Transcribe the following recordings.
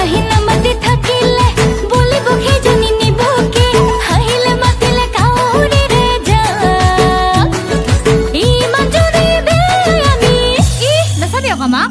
আহিলে মাতি থাকিলে বলিব সেইজনী নিবকে আহিলে মাতিলে কাউৰীৰে যা ইমান জোৰে বেয়ানি নাচাবি আকৌ মা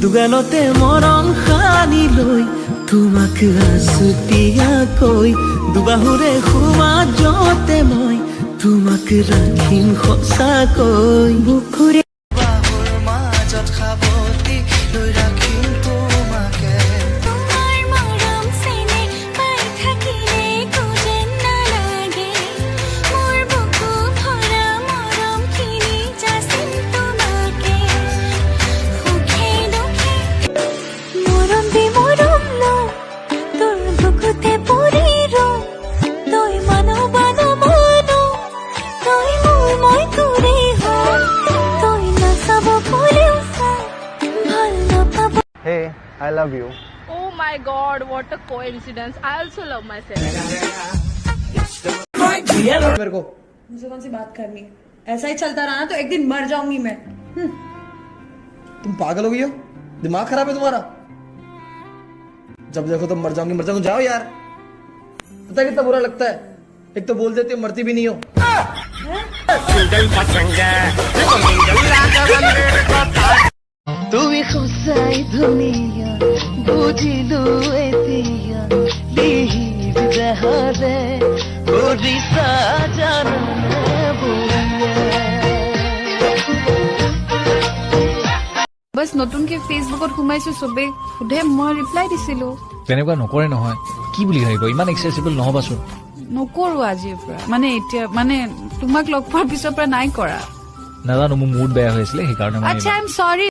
দুগানতে মৰম সানি লৈ তোমাক আছুতীয়াকৈ দুবাহুৰে সমাজতে মই তোমাক ৰাখিম সঁচাকৈ বুকুৰে বাহুৰ মাজত সাৱটি লৈ ৰাখিম তোমাকে তোমাৰ মৰম চেনে পাই থাকিলে কোজেন নালাগে মোৰ বুকু ভৰা মৰমখিনি যাচিম তোমাকে সুখে দুখে মৰম দি মৰম লওঁ তোৰ বুকুতে পৰি ৰওঁ তই মানো মানো মানো তই মোৰ মই তোৰে হওঁ তই নাচাব ক'লেও চা ভাল নাপাব Hey, I love you. Oh my god, what a coincidence. I also love myself. मेरे को मुझे कौन सी बात करनी है ऐसा ही चलता रहा ना तो एक दिन मर जाऊंगी मैं तुम पागल हो गई हो दिमाग खराब है तुम्हारा जब देखो तो मर जाऊंगी जाओ यार पता है कितना बुरा लगता है एक तो बोल देती हो मरती भी नहीं हो তুমি সঁচাই ধুনীয়া বুজিলো এতিয়া লিহিৰ দেহৰে কৰিছা জাননে বস নতুনকে ফেচবুকত সোমাইছো চবে সুধে মই ৰিপ্লাই দিছিলো তেনেকুৱা নকৰে নহয় কি বুলি ভাবিব ইমান এক্সেসিবল নহবাচোন নকৰো আজিৰ পৰা মানে এতিয়া মানে তোমাক লগ পোৱাৰ পিছৰ পৰা নাই কৰা নাজানো মোৰ মুড বেয়া হৈছিলে সেইকাৰণে মই আচ্ছা আই এম সৰি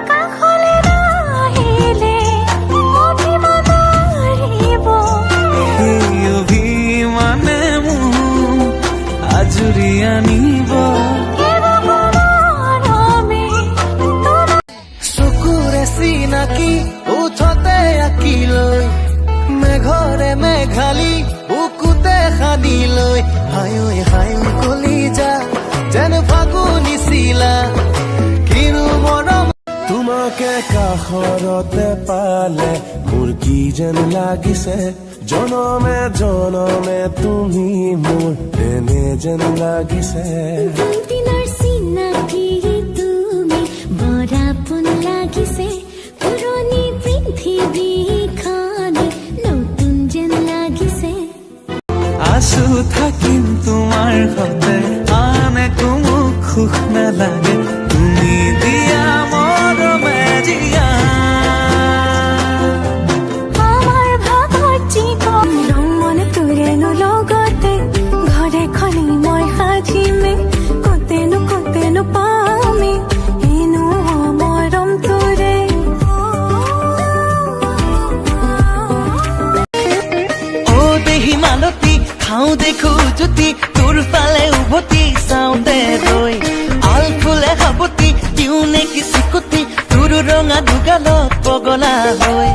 কাষলে নাহিলে অভিমান মাৰিব অভিমানে মোক আজুৰি আনিব চকুৰে চিনাকি উঠতে আঁকি লৈ মেঘৰে মেঘালি বুকুতে সানি লৈ হায়ৈ হায়ৈ কলিজা যেন ফাগুনি চিলা কিনো মৰম তোমাকে কাষৰতে পালে মোৰ কি যেন লাগিছে জনমে জনমে তুমি মোৰ এনে যেন লাগিছে দিনৰ চিনাকি তুমি বৰাপন লাগিছে পুৰণি পৃথিৱীখন নতুন যেন লাগিছে আছো থাকিম তোমাৰ সতে আন একো মোক সুখ নালাগে তুমি দিয়া মৰমে জিয়া আমাৰ ভাগত জীৱন মনে তোৰেনো লগতে ঘৰে খনি মই সাজিমে কতেনো পামে এনো মৰম তোৰে ও দেহি মালতী খাওঁ দেখো জুতি তোৰ ফালে উভতি চাওঁতে ৰৈ আল ফুলে সাৱতি দিওঁ নেকি চিকুটি তোৰ ৰঙা দুগালত পগলা হৈ